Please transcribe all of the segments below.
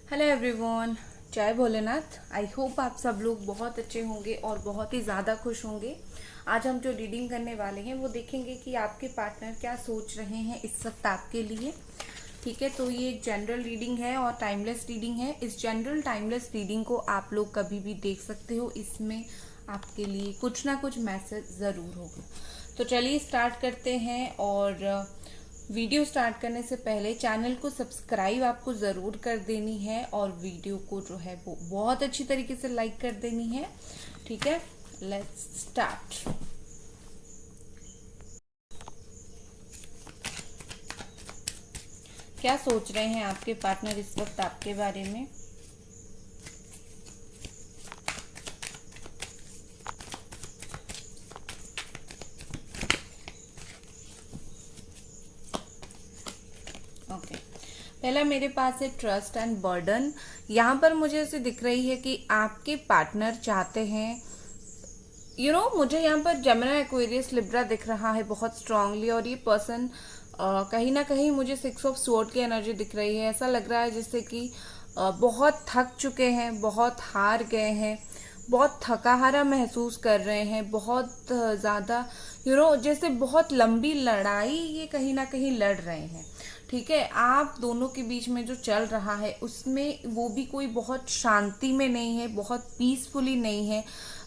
Hello everyone, जय Bholenath. I hope आप सब लोग बहुत अच्छे होंगे और बहुत ही ज़्यादा खुश होंगे। आज हम जो रीडिंग करने वाले हैं वो देखेंगे कि आपके पार्टनर क्या सोच रहे हैं इस वक्त आपके लिए। ठीक है, तो ये एक जनरल रीडिंग है और टाइमलेस रीडिंग है। इस जनरल टाइमलेस रीडिंग को आप लोग कभी भी देख सकते हो। इसमें आपके लिए कुछ ना कुछ मैसेज ज़रूर होगा। तो चलिए स्टार्ट करते हैं। और वीडियो स्टार्ट करने से पहले चैनल को सब्सक्राइब आपको ज़रूर कर देनी है और वीडियो को जो है वो बहुत अच्छी तरीके से लाइक कर देनी है। ठीक है, लेट्स स्टार्ट। क्या सोच रहे हैं आपके पार्टनर इस वक्त आपके बारे में? ओके, पहला मेरे पास है ट्रस्ट एंड बर्डन। यहाँ पर मुझे ऐसे दिख रही है कि आपके पार्टनर चाहते हैं, मुझे यहाँ पर जेमिनी, एक्वेरियस, लिब्रा दिख रहा है बहुत स्ट्रांगली। और ये पर्सन कहीं ना कहीं मुझे 6 ऑफ स्वॉर्ड की एनर्जी दिख रही है। ऐसा लग रहा है जैसे कि बहुत थक चुके हैं, बहुत हार गए हैं, बहुत थकाहारा महसूस कर रहे हैं, बहुत ज़्यादा जैसे बहुत लंबी लड़ाई ये कहीं ना कहीं लड़ रहे हैं। ठीक है, आप दोनों के बीच में जो चल रहा है उसमें वो भी कोई बहुत शांति में नहीं है, बहुत पीसफुली नहीं है।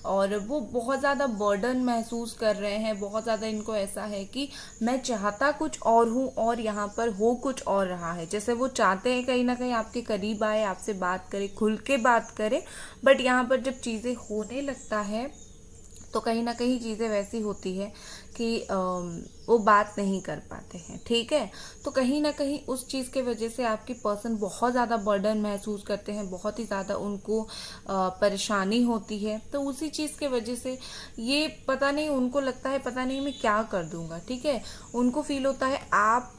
और वो बहुत ज़्यादा बर्डन महसूस कर रहे हैं। बहुत ज़्यादा इनको ऐसा है कि मैं चाहता कुछ और हूँ और यहाँ पर हो कुछ और रहा है। जैसे वो चाहते हैं कहीं ना कहीं आपके करीब आए, आपसे बात करे, खुल के बात करे, बट यहाँ पर जब चीज़ें होने लगता है तो कहीं ना कहीं चीज़ें वैसी होती है कि वो बात नहीं कर पाते हैं। ठीक है, तो कहीं ना कहीं उस चीज़ के वजह से आपके पर्सन बहुत ज़्यादा बर्डन महसूस करते हैं, बहुत ही ज़्यादा उनको परेशानी होती है। तो उसी चीज़ के वजह से ये पता नहीं, उनको लगता है पता नहीं मैं क्या कर दूंगा। ठीक है, उनको फील होता है आप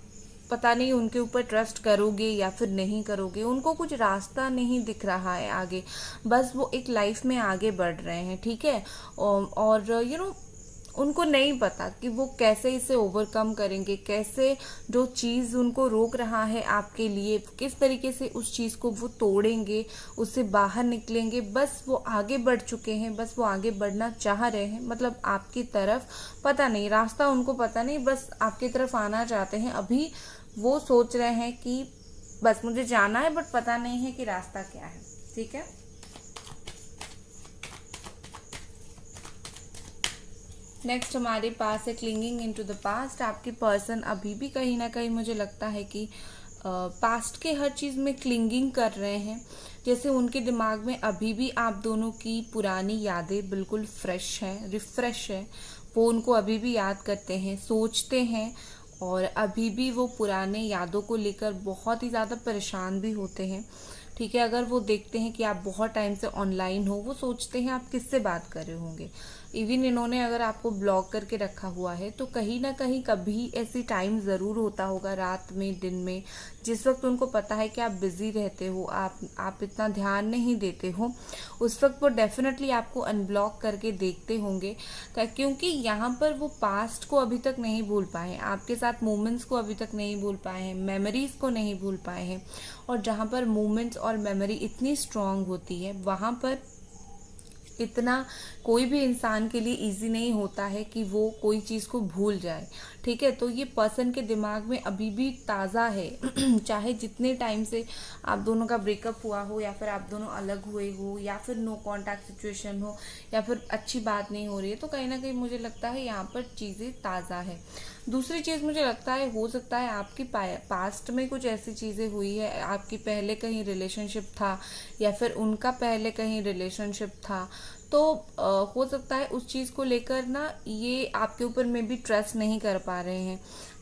पता नहीं उनके ऊपर ट्रस्ट करोगे या फिर नहीं करोगे। उनको कुछ रास्ता नहीं दिख रहा है आगे, बस वो एक लाइफ में आगे बढ़ रहे हैं। ठीक है, और उनको नहीं पता कि वो कैसे इसे ओवरकम करेंगे, कैसे जो चीज़ उनको रोक रहा है आपके लिए, किस तरीके से उस चीज़ को वो तोड़ेंगे, उससे बाहर निकलेंगे। बस वो आगे बढ़ चुके हैं, बस वो आगे बढ़ना चाह रहे हैं, मतलब आपकी तरफ। पता नहीं रास्ता उनको पता नहीं, बस आपकी तरफ आना चाहते हैं। अभी वो सोच रहे हैं कि बस मुझे जाना है, बट पता नहीं है कि रास्ता क्या है। ठीक है, नेक्स्ट हमारे पास है clinging into the past. आपके पर्सन अभी भी कहीं ना कहीं मुझे लगता है कि पास्ट के हर चीज़ में क्लिंगिंग कर रहे हैं। जैसे उनके दिमाग में अभी भी आप दोनों की पुरानी यादें बिल्कुल फ्रेश हैं, रिफ्रेश है। वो उनको अभी भी याद करते हैं, सोचते हैं, और अभी भी वो पुराने यादों को लेकर बहुत ही ज़्यादा परेशान भी होते हैं। ठीक है, अगर वो देखते हैं कि आप बहुत टाइम से ऑनलाइन हो, वो सोचते हैं आप किससे बात कर रहे होंगे। इवन इन्होंने अगर आपको ब्लॉक करके रखा हुआ है तो कहीं ना कहीं कभी ऐसी टाइम ज़रूर होता होगा, रात में, दिन में, जिस वक्त उनको पता है कि आप बिजी रहते हो, आप इतना ध्यान नहीं देते हो। उस वक्त वो डेफिनेटली आपको अनब्लॉक करके देखते होंगे, क्योंकि यहाँ पर वो पास्ट को अभी तक नहीं भूल पाए हैं, आपके साथ मोमेंट्स को अभी तक नहीं भूल पाए हैं, मेमोरीज को नहीं भूल पाए हैं। और जहाँ पर मोमेंट्स और मेमोरी इतनी स्ट्रांग होती है, वहाँ पर इतना कोई भी इंसान के लिए इजी नहीं होता है कि वो कोई चीज़ को भूल जाए। ठीक है, तो ये पर्सन के दिमाग में अभी भी ताज़ा है चाहे जितने टाइम से आप दोनों का ब्रेकअप हुआ हो, या फिर आप दोनों अलग हुए हो, या फिर नो कांटेक्ट सिचुएशन हो, या फिर अच्छी बात नहीं हो रही है, तो कहीं ना कहीं मुझे लगता है यहाँ पर चीज़ें ताज़ा है। दूसरी चीज़ मुझे लगता है, हो सकता है आपकी पास्ट में कुछ ऐसी चीज़ें हुई है, आपकी पहले कहीं रिलेशनशिप था, या फिर उनका पहले कहीं रिलेशनशिप था। तो हो सकता है उस चीज़ को लेकर ना ये आपके ऊपर में भी ट्रस्ट नहीं कर पा रहे हैं।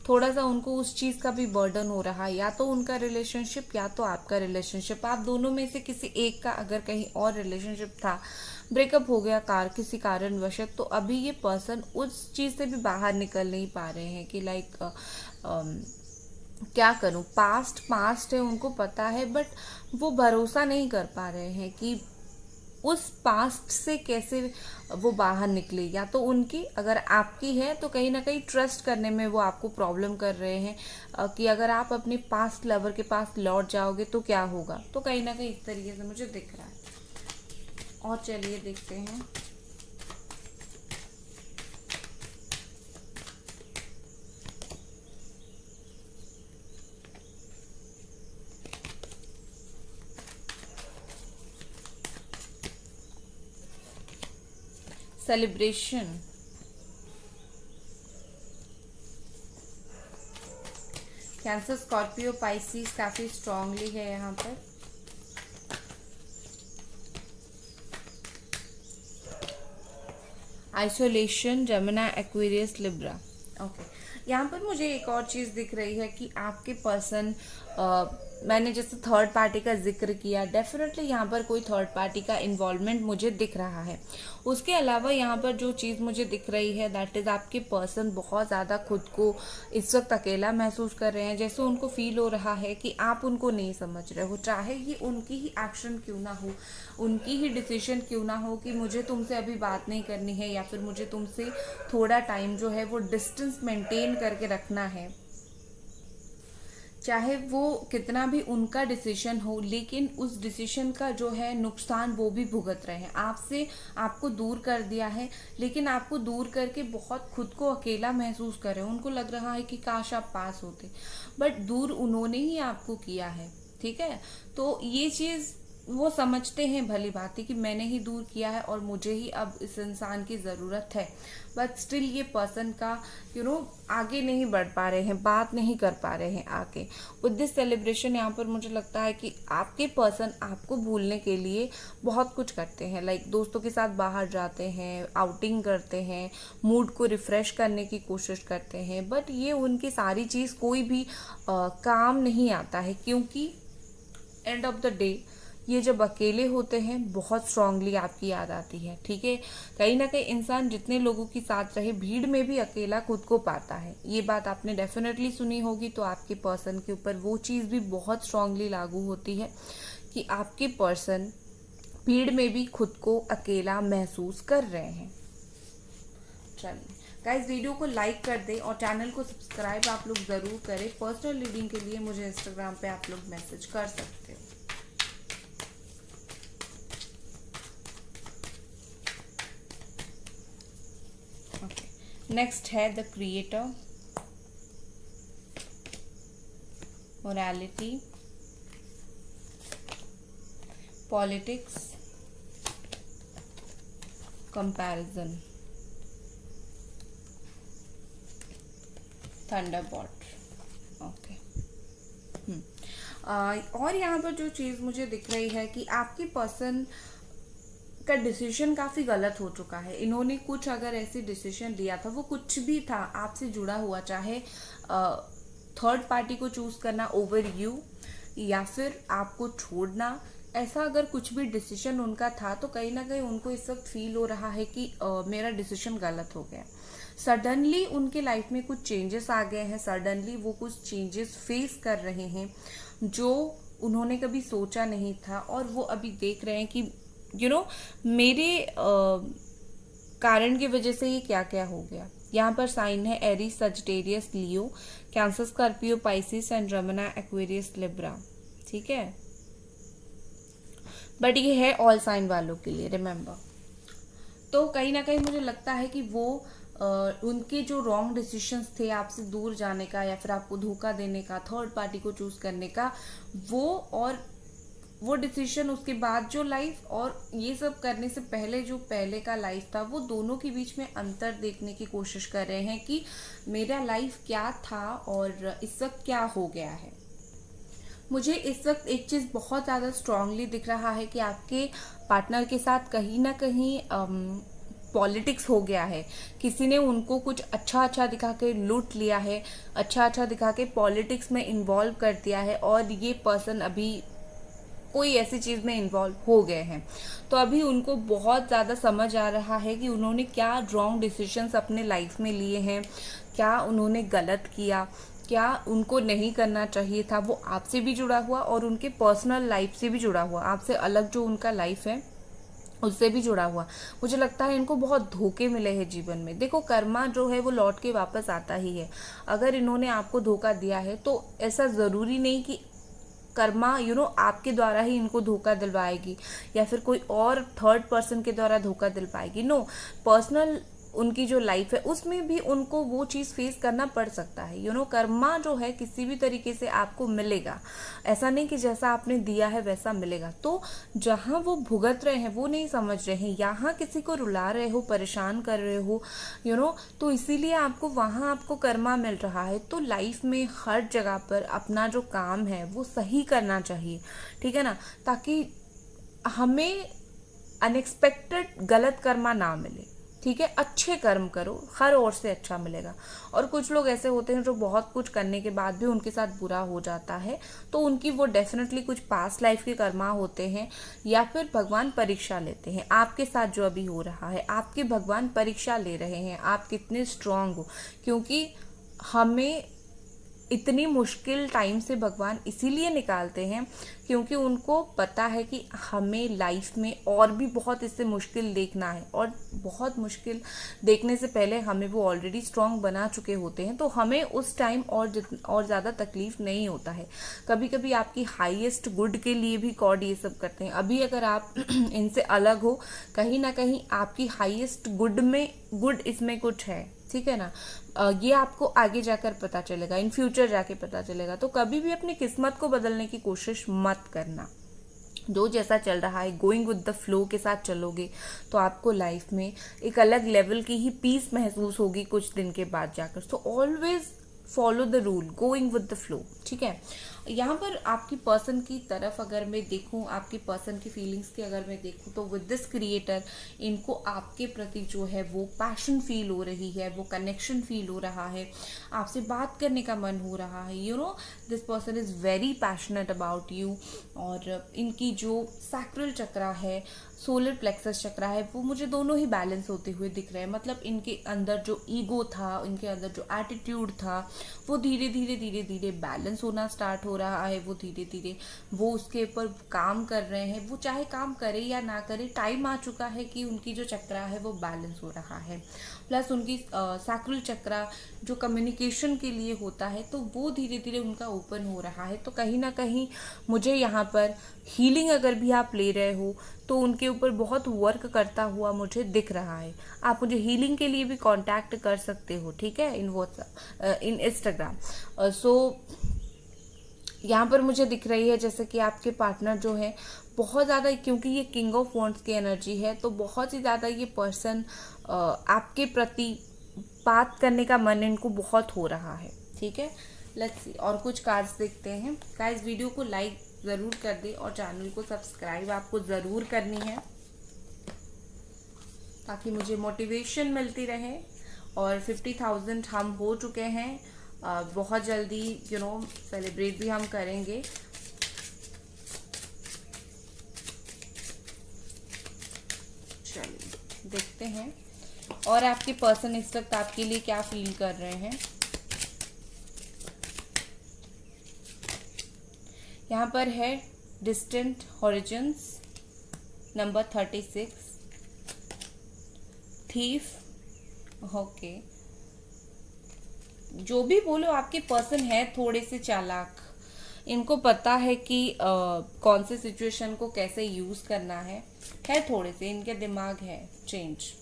थोड़ा सा उनको उस चीज़ का भी बर्डन हो रहा है, या तो उनका रिलेशनशिप या तो आपका रिलेशनशिप। आप दोनों में से किसी एक का अगर कहीं और रिलेशनशिप था, ब्रेकअप हो गया किसी कारणवश, तो अभी ये पर्सन उस चीज़ से भी बाहर निकल नहीं पा रहे हैं कि लाइक क्या करूं। पास्ट पास्ट है, उनको पता है, बट वो भरोसा नहीं कर पा रहे हैं कि उस पास्ट से कैसे वो बाहर निकले, या तो उनकी, अगर आपकी है तो कहीं ना कहीं ट्रस्ट करने में वो आपको प्रॉब्लम कर रहे हैं कि अगर आप अपने पास्ट लवर के पास लौट जाओगे तो क्या होगा, तो कहीं ना कहीं इस तरीके से मुझे दिख रहा है। और चलिए देखते हैं। सेलिब्रेशन, कैंसर, स्कॉर्पियो, पाइसिस काफी स्ट्रांगली है यहाँ पर। Isolation, Gemini, Aquarius, Libra. Okay, यहाँ पर मुझे एक और चीज़ दिख रही है कि आपके पर्सन, मैंने जैसे थर्ड पार्टी का जिक्र किया, डेफिनेटली यहाँ पर कोई थर्ड पार्टी का इन्वॉल्वमेंट मुझे दिख रहा है। उसके अलावा यहाँ पर जो चीज़ मुझे दिख रही है दैट इज़ आपके पर्सन बहुत ज़्यादा खुद को इस वक्त अकेला महसूस कर रहे हैं। जैसे उनको फील हो रहा है कि आप उनको नहीं समझ रहे हो, चाहे ये उनकी ही एक्शन क्यों ना हो, उनकी ही डिसीजन क्यों ना हो कि मुझे तुमसे अभी बात नहीं करनी है, या फिर मुझे तुमसे थोड़ा टाइम जो है वो डिस्टेंस मेंटेन करके रखना है। चाहे वो कितना भी उनका डिसीजन हो, लेकिन उस डिसीजन का जो है नुकसान वो भी भुगत रहे हैं। आपसे आपको दूर कर दिया है, लेकिन आपको दूर करके बहुत खुद को अकेला महसूस कर रहे हैं। उनको लग रहा है कि काश आप पास होते, बट दूर उन्होंने ही आपको किया है। ठीक है, तो ये चीज़ वो समझते हैं भली भांति कि मैंने ही दूर किया है और मुझे ही अब इस इंसान की ज़रूरत है, बट स्टिल ये पर्सन का आगे नहीं बढ़ पा रहे हैं, बात नहीं कर पा रहे हैं आगे। विद दिस सेलिब्रेशन यहाँ पर मुझे लगता है कि आपके पर्सन आपको भूलने के लिए बहुत कुछ करते हैं, लाइक दोस्तों के साथ बाहर जाते हैं, आउटिंग करते हैं, मूड को रिफ्रेश करने की कोशिश करते हैं, बट ये उनकी सारी चीज़ कोई भी काम नहीं आता है, क्योंकि एंड ऑफ द डे ये जब अकेले होते हैं बहुत स्ट्रांगली आपकी याद आती है। ठीक है, कहीं ना कहीं इंसान जितने लोगों के साथ रहे, भीड़ में भी अकेला खुद को पाता है। ये बात आपने डेफिनेटली सुनी होगी, तो आपके पर्सन के ऊपर वो चीज़ भी बहुत स्ट्रांगली लागू होती है कि आपके पर्सन भीड़ में भी खुद को अकेला महसूस कर रहे हैं। चलिए गाइस, वीडियो को लाइक कर दें और चैनल को सब्सक्राइब आप लोग ज़रूर करें। पर्सनल रीडिंग के लिए मुझे इंस्टाग्राम पे आप लोग मैसेज कर सकते हो। नेक्स्ट है the creator, morality, politics, comparison, thunderbolt. Okay, और यहाँ पर जो चीज़ मुझे दिख रही है कि आपके पर्सन का डिसीजन काफ़ी गलत हो चुका है। इन्होंने कुछ अगर ऐसे डिसीजन लिया था, वो कुछ भी था आपसे जुड़ा हुआ, चाहे थर्ड पार्टी को चूज़ करना ओवर यू, या फिर आपको छोड़ना, ऐसा अगर कुछ भी डिसीजन उनका था, तो कहीं ना कहीं उनको इस वक्त फील हो रहा है कि मेरा डिसीजन गलत हो गया। सडनली उनके लाइफ में कुछ चेंजेस आ गए हैं, सडनली वो कुछ चेंजेस फेस कर रहे हैं जो उन्होंने कभी सोचा नहीं था, और वो अभी देख रहे हैं कि मेरे कारण की वजह से ये क्या क्या हो गया। यहाँ पर साइन है Aries, Sagittarius, Leo, cancer, Scorpio, Pisces and Gemini, Aquarius, Libra. ठीक है, बट ये है ऑल साइन वालों के लिए, रिमेम्बर। तो कहीं ना कहीं मुझे लगता है कि वो उनके जो रॉन्ग डिसीजंस थे आपसे दूर जाने का, या फिर आपको धोखा देने का, थर्ड पार्टी को चूज करने का, वो डिसीजन, उसके बाद जो लाइफ, और ये सब करने से पहले जो पहले का लाइफ था, वो दोनों के बीच में अंतर देखने की कोशिश कर रहे हैं कि मेरा लाइफ क्या था और इस वक्त क्या हो गया है। मुझे इस वक्त एक चीज़ बहुत ज़्यादा स्ट्रांगली दिख रहा है कि आपके पार्टनर के साथ कहीं ना कहीं पॉलिटिक्स हो गया है। किसी ने उनको कुछ अच्छा अच्छा दिखा के लूट लिया है, अच्छा अच्छा दिखा के पॉलिटिक्स में इन्वॉल्व कर दिया है, और ये पर्सन अभी कोई ऐसी चीज़ में इन्वॉल्व हो गए हैं। तो अभी उनको बहुत ज़्यादा समझ आ रहा है कि उन्होंने क्या रॉन्ग डिसीजंस अपने लाइफ में लिए हैं, क्या उन्होंने गलत किया, क्या उनको नहीं करना चाहिए था। वो आपसे भी जुड़ा हुआ और उनके पर्सनल लाइफ से भी जुड़ा हुआ, आपसे अलग जो उनका लाइफ है उससे भी जुड़ा हुआ। मुझे लगता है इनको बहुत धोखे मिले हैं जीवन में। देखो कर्मा जो है वो लौट के वापस आता ही है। अगर इन्होंने आपको धोखा दिया है तो ऐसा ज़रूरी नहीं कि कर्मा आपके द्वारा ही इनको धोखा दिलवाएगी या फिर कोई और थर्ड पर्सन के द्वारा धोखा दिलवाएगी। नो, पर्सनल उनकी जो लाइफ है उसमें भी उनको वो चीज़ फेस करना पड़ सकता है। कर्मा जो है किसी भी तरीके से आपको मिलेगा। ऐसा नहीं कि जैसा आपने दिया है वैसा मिलेगा। तो जहाँ वो भुगत रहे हैं वो नहीं समझ रहे हैं, यहाँ किसी को रुला रहे हो, परेशान कर रहे हो, तो इसीलिए आपको वहाँ आपको कर्मा मिल रहा है। तो लाइफ में हर जगह पर अपना जो काम है वो सही करना चाहिए, ठीक है ना, ताकि हमें अनएक्सपेक्टेड गलत कर्मा ना मिले। ठीक है, अच्छे कर्म करो, हर ओर से अच्छा मिलेगा। और कुछ लोग ऐसे होते हैं जो बहुत कुछ करने के बाद भी उनके साथ बुरा हो जाता है, तो उनकी वो डेफिनेटली कुछ पास्ट लाइफ के कर्मा होते हैं या फिर भगवान परीक्षा लेते हैं। आपके साथ जो अभी हो रहा है, आपके भगवान परीक्षा ले रहे हैं आप कितने स्ट्रांग हो, क्योंकि हमें इतनी मुश्किल टाइम से भगवान इसीलिए निकालते हैं क्योंकि उनको पता है कि हमें लाइफ में और भी बहुत इससे मुश्किल देखना है, और बहुत मुश्किल देखने से पहले हमें वो ऑलरेडी स्ट्रांग बना चुके होते हैं। तो हमें उस टाइम और ज़्यादा तकलीफ नहीं होता है। कभी कभी आपकी हाईएस्ट गुड के लिए भी गॉड ये सब करते हैं। अभी अगर आप इनसे अलग हो, कहीं ना कहीं आपकी हाईएस्ट गुड में गुड इसमें कुछ है, ठीक है ना। ये आपको आगे जाकर पता चलेगा, इन फ्यूचर जाके पता चलेगा। तो कभी भी अपनी किस्मत को बदलने की कोशिश मत करना। जो जैसा चल रहा है गोइंग विद द फ्लो के साथ चलोगे तो आपको लाइफ में एक अलग लेवल की ही पीस महसूस होगी कुछ दिन के बाद जाकर। तो always follow the rule, going with the flow, ठीक है। यहाँ पर आपकी पर्सन की तरफ अगर मैं देखूँ, आपकी पर्सन की फीलिंग्स की अगर मैं देखूँ, तो विद दिस क्रिएटर इनको आपके प्रति जो है वो पैशन फील हो रही है, वो कनेक्शन फील हो रहा है, आपसे बात करने का मन हो रहा है। This person is very passionate about you. और इनकी जो सैक्रल चक्रा है, सोलर प्लेक्सस चक्रा है, वो मुझे दोनों ही बैलेंस होते हुए दिख रहे हैं। मतलब इनके अंदर जो ईगो था, इनके अंदर जो एटीट्यूड था, वो धीरे धीरे धीरे धीरे बैलेंस होना स्टार्ट हो रहा है। वो धीरे धीरे वो उसके ऊपर काम कर रहे हैं। वो चाहे काम करे या ना करे, टाइम आ चुका है कि उनकी जो चक्रा है वो बैलेंस हो रहा है। प्लस उनकी सैक्रल चक्रा जो कम्युनिकेशन के लिए होता है, तो वो धीरे धीरे उनका ओपन हो रहा है। तो कहीं ना कहीं मुझे यहाँ पर हीलिंग अगर भी आप ले रहे हो तो उनके ऊपर बहुत वर्क करता हुआ मुझे दिख रहा है। आप मुझे हीलिंग के लिए भी कांटेक्ट कर सकते हो, ठीक है, इन व्हाट्सएप, इन इंस्टाग्राम। सो यहाँ पर मुझे दिख रही है जैसे कि आपके पार्टनर जो है बहुत ज़्यादा, क्योंकि ये किंग ऑफ वॉन्ड्स की एनर्जी है, तो बहुत ही ज़्यादा ये पर्सन आपके प्रति बात करने का मन इनको बहुत हो रहा है, ठीक है। लेट्स सी और कुछ कार्ड्स देखते हैं। गाइस वीडियो को लाइक ज़रूर कर दे और चैनल को सब्सक्राइब आपको ज़रूर करनी है ताकि मुझे मोटिवेशन मिलती रहे। और 50,000 हम हो चुके हैं, बहुत जल्दी सेलिब्रेट भी हम करेंगे। चलिए देखते हैं और आपके पर्सन इस वक्त आपके लिए क्या फील कर रहे हैं। यहाँ पर है distant horizons, number 36, thief. Okay, जो भी बोलो आपके पर्सन है थोड़े से चालाक। इनको पता है कि कौन से सिचुएशन को कैसे यूज करना है थोड़े से इनके दिमाग है चेंज।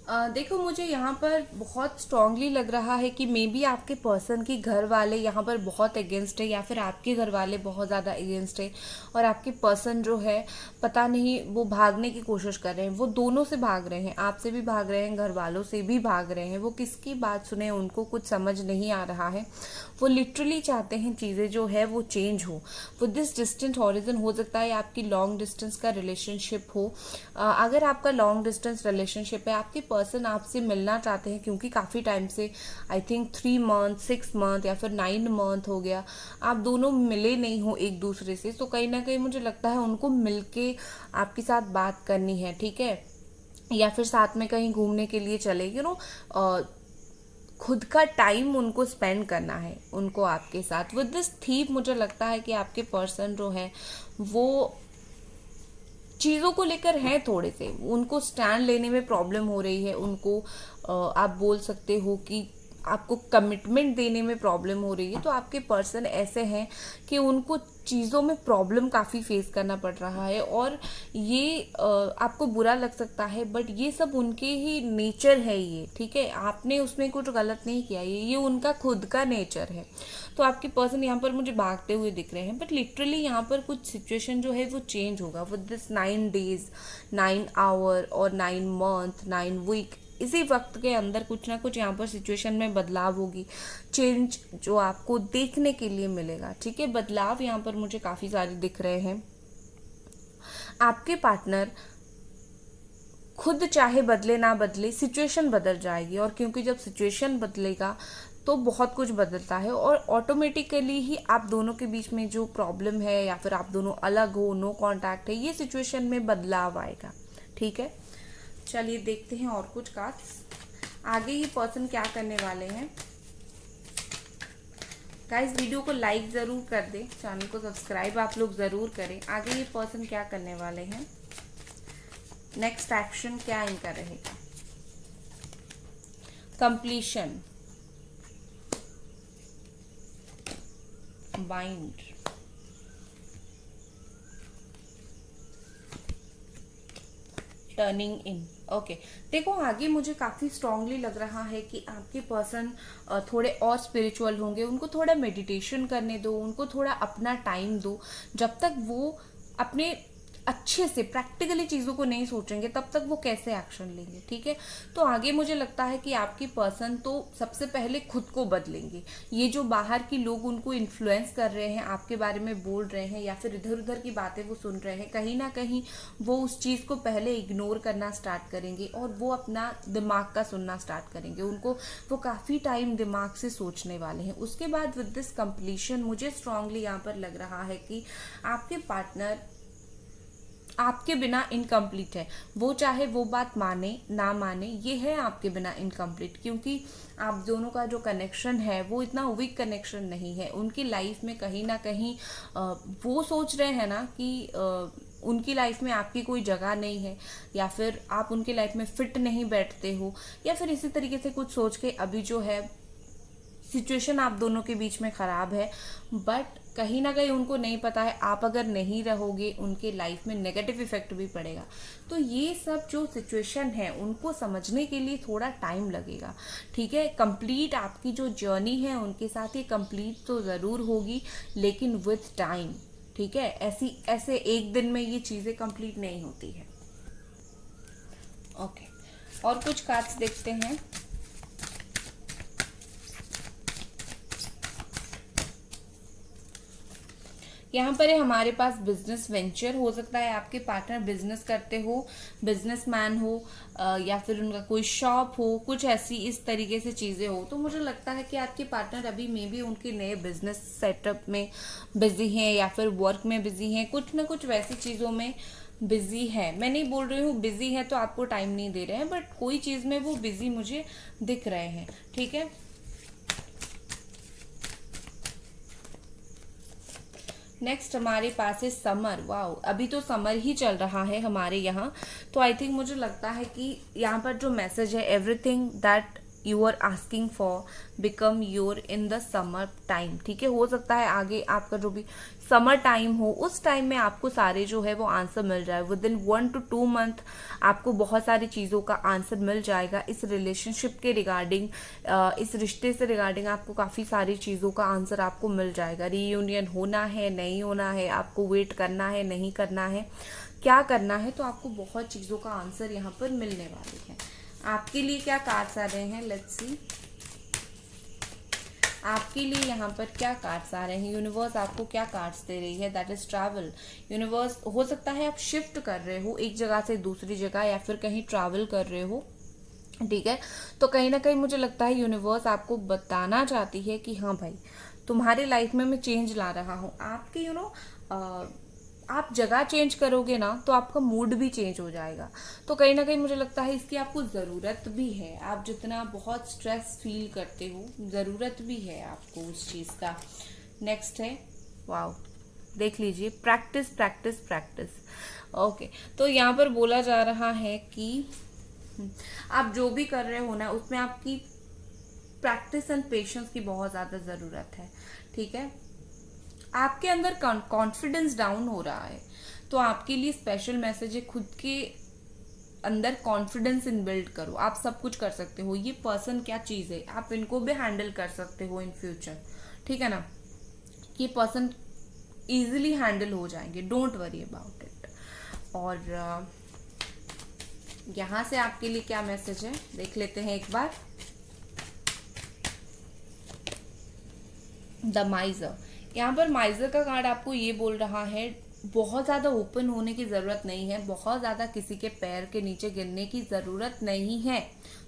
देखो मुझे यहाँ पर बहुत स्ट्रांगली लग रहा है कि मे बी आपके पर्सन की घर वाले यहाँ पर बहुत अगेंस्ट है या फिर आपके घर वाले बहुत ज़्यादा अगेंस्ट है, और आपके पर्सन जो है पता नहीं वो भागने की कोशिश कर रहे हैं। वो दोनों से भाग रहे हैं, आपसे भी भाग रहे हैं, घर वालों से भी भाग रहे हैं। वो किसकी बात सुने उनको कुछ समझ नहीं आ रहा है। वो लिटरली चाहते हैं चीज़ें जो है वो चेंज हो। वो दिस डिस्टेंट हॉरिजन हो सकता है आपकी लॉन्ग डिस्टेंस का रिलेशनशिप हो। अगर आपका लॉन्ग डिस्टेंस रिलेशनशिप है, आपके पर्सन आपसे मिलना चाहते हैं, क्योंकि काफ़ी टाइम से आई थिंक 3 मंथ 6 मंथ या फिर 9 मंथ हो गया आप दोनों मिले नहीं हो एक दूसरे से। तो कहीं ना कहीं मुझे लगता है उनको मिलके आपके साथ बात करनी है, ठीक है, या फिर साथ में कहीं घूमने के लिए चले, खुद का टाइम उनको स्पेंड करना है उनको आपके साथ। विद दिस थीप मुझे लगता है कि आपके पर्सन जो है वो चीज़ों को लेकर हैं थोड़े से, उनको स्टैंड लेने में प्रॉब्लम हो रही है, उनको आप बोल सकते हो कि आपको कमिटमेंट देने में प्रॉब्लम हो रही है। तो आपके पर्सन ऐसे हैं कि उनको चीज़ों में प्रॉब्लम काफ़ी फेस करना पड़ रहा है, और ये आपको बुरा लग सकता है, बट ये सब उनके ही नेचर है ये, ठीक है। आपने उसमें कुछ गलत नहीं किया, ये उनका खुद का नेचर है। तो आपके पर्सन यहाँ पर मुझे भागते हुए दिख रहे हैं, बट लिटरली यहाँ पर कुछ सिचुएशन जो है वो चेंज होगा विद दिस 9 डेज, 9 आवर और 9 मंथ, 9 वीक। इसी वक्त के अंदर कुछ ना कुछ यहाँ पर सिचुएशन में बदलाव होगी, चेंज जो आपको देखने के लिए मिलेगा, ठीक है। बदलाव यहाँ पर मुझे काफ़ी सारे दिख रहे हैं। आपके पार्टनर खुद चाहे बदले ना बदले, सिचुएशन बदल जाएगी, और क्योंकि जब सिचुएशन बदलेगा तो बहुत कुछ बदलता है, और ऑटोमेटिकली ही आप दोनों के बीच में जो प्रॉब्लम है या फिर आप दोनों अलग हो, नो कांटेक्ट है, ये सिचुएशन में बदलाव आएगा, ठीक है। चलिए देखते हैं और कुछ कार्ड्स। आगे ये पर्सन क्या करने वाले हैं। गाइस वीडियो को लाइक ज़रूर कर दें, चैनल को सब्सक्राइब आप लोग ज़रूर करें। आगे ये पर्सन क्या करने वाले हैं, नेक्स्ट एक्शन क्या इनका रहेगा। कंप्लीशन, बाइंड, टर्निंग इन। ओके, देखो आगे मुझे काफ़ी स्ट्रांगली लग रहा है कि आपके पर्सन थोड़े और स्पिरिचुअल होंगे। उनको थोड़ा मेडिटेशन करने दो, उनको थोड़ा अपना टाइम दो। जब तक वो अपने अच्छे से प्रैक्टिकली चीज़ों को नहीं सोचेंगे तब तक वो कैसे एक्शन लेंगे, ठीक है। तो आगे मुझे लगता है कि आपकी पर्सन तो सबसे पहले खुद को बदलेंगे। ये जो बाहर की लोग उनको इन्फ्लुएंस कर रहे हैं, आपके बारे में बोल रहे हैं या फिर इधर उधर की बातें वो सुन रहे हैं, कहीं ना कहीं वो उस चीज़ को पहले इग्नोर करना स्टार्ट करेंगे और वो अपना दिमाग का सुनना स्टार्ट करेंगे। उनको वो काफ़ी टाइम दिमाग से सोचने वाले हैं। उसके बाद विद दिस कंप्लीशन मुझे स्ट्रांगली यहाँ पर लग रहा है कि आपके पार्टनर आपके बिना इनकम्प्लीट है। वो चाहे वो बात माने ना माने, ये है आपके बिना इनकम्प्लीट, क्योंकि आप दोनों का जो कनेक्शन है वो इतना वीक कनेक्शन नहीं है। उनकी लाइफ में कहीं ना कहीं वो सोच रहे हैं ना कि उनकी लाइफ में आपकी कोई जगह नहीं है, या फिर आप उनकी लाइफ में फिट नहीं बैठते हो, या फिर इसी तरीके से कुछ सोच के अभी जो है सिचुएशन आप दोनों के बीच में ख़राब है। बट कहीं ना कहीं उनको नहीं पता है आप अगर नहीं रहोगे उनके लाइफ में नेगेटिव इफेक्ट भी पड़ेगा। तो ये सब जो सिचुएशन है उनको समझने के लिए थोड़ा टाइम लगेगा, ठीक है। कंप्लीट आपकी जो जर्नी है उनके साथ ये कंप्लीट तो ज़रूर होगी, लेकिन विथ टाइम, ठीक है। ऐसे एक दिन में ये चीज़ें कंप्लीट नहीं होती है। ओके, और कुछ कार्ड्स देखते हैं। यहाँ पर है हमारे पास बिजनेस वेंचर। हो सकता है आपके पार्टनर बिजनेस करते हो, बिजनेसमैन हो, या फिर उनका कोई शॉप हो, कुछ ऐसी इस तरीके से चीज़ें हो। तो मुझे लगता है कि आपके पार्टनर अभी मे बी उनके नए बिजनेस सेटअप में बिजी हैं, या फिर वर्क में बिजी हैं, कुछ ना कुछ वैसी चीज़ों में बिजी है। मैं नहीं बोल रही हूँ बिजी है तो आपको टाइम नहीं दे रहे हैं, बट कोई चीज़ में वो बिजी मुझे दिख रहे हैं, ठीक है। नेक्स्ट हमारे पास है समर। वाओ, अभी तो समर ही चल रहा है हमारे यहाँ। तो आई थिंक मुझे लगता है कि यहाँ पर जो मैसेज है, everything that you are asking for become your in the summer time, ठीक है। हो सकता है आगे आपका जो भी समर टाइम हो उस टाइम में आपको सारे जो है वो आंसर मिल जाए। विद इन 1 to 2 मंथ आपको बहुत सारी चीज़ों का आंसर मिल जाएगा। इस रिलेशनशिप के रिगार्डिंग, इस रिश्ते से रिगार्डिंग आपको काफ़ी सारी चीज़ों का आंसर आपको मिल जाएगा। रीयूनियन होना है, नहीं होना है, आपको वेट करना है, नहीं करना है, क्या करना है, तो आपको बहुत चीज़ों का आंसर यहाँ पर मिलने वाली है। आपके लिए क्या कार्ड्स आ रहे हैं, लेट्स सी। आपके लिए यहाँ पर क्या कार्ड्स आ रहे हैं, यूनिवर्स आपको क्या कार्ड्स दे रही है। That is travel. यूनिवर्स, हो सकता है आप शिफ्ट कर रहे हो एक जगह से दूसरी जगह, या फिर कहीं ट्रैवल कर रहे हो, ठीक है। तो कहीं ना कहीं मुझे लगता है यूनिवर्स आपको बताना चाहती है कि हाँ भाई, तुम्हारे लाइफ में मैं चेंज ला रहा हूँ। आपके आप जगह चेंज करोगे ना तो आपका मूड भी चेंज हो जाएगा। तो कहीं ना कहीं मुझे लगता है इसकी आपको ज़रूरत भी है। आप जितना बहुत स्ट्रेस फील करते हो, ज़रूरत भी है आपको उस चीज़ का। नेक्स्ट है, वाओ, देख लीजिए, प्रैक्टिस प्रैक्टिस प्रैक्टिस। ओके, तो यहाँ पर बोला जा रहा है कि आप जो भी कर रहे हो ना, उसमें आपकी प्रैक्टिस एंड पेशेंस की बहुत ज़्यादा ज़रूरत है। ठीक है, आपके अंदर कॉन्फिडेंस डाउन हो रहा है, तो आपके लिए स्पेशल मैसेज है, खुद के अंदर कॉन्फिडेंस इन बिल्ड करो। आप सब कुछ कर सकते हो। ये पर्सन क्या चीज़ है, आप इनको भी हैंडल कर सकते हो इन फ्यूचर। ठीक है ना, ये पर्सन इजीली हैंडल हो जाएंगे, डोंट वरी अबाउट इट। और यहाँ से आपके लिए क्या मैसेज है देख लेते हैं एक बार। द माइजर, यहाँ पर माइजर का कार्ड आपको ये बोल रहा है, बहुत ज़्यादा ओपन होने की ज़रूरत नहीं है, बहुत ज़्यादा किसी के पैर के नीचे गिरने की ज़रूरत नहीं है।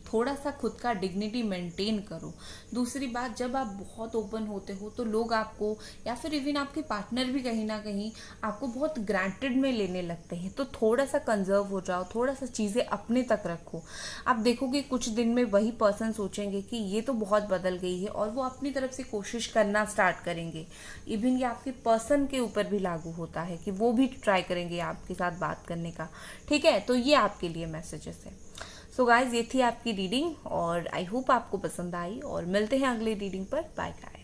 थोड़ा सा खुद का डिग्निटी मेंटेन करो। दूसरी बात, जब आप बहुत ओपन होते हो तो लोग आपको, या फिर इवन आपके पार्टनर भी कहीं ना कहीं आपको बहुत ग्रांटेड में लेने लगते हैं। तो थोड़ा सा कंजर्व हो जाओ, थोड़ा सा चीज़ें अपने तक रखो। आप देखोगे कुछ दिन में वही पर्सन सोचेंगे कि ये तो बहुत बदल गई है, और वो अपनी तरफ से कोशिश करना स्टार्ट करेंगे। इवन ये आपके पर्सन के ऊपर भी लागू होता है कि वो भी ट्राई करेंगे आपके साथ बात करने का। ठीक है, तो ये आपके लिए मैसेजेस है। सो गाइज, ये थी आपकी रीडिंग, और आई होप आपको पसंद आई, और मिलते हैं अगली रीडिंग पर। Bye guys.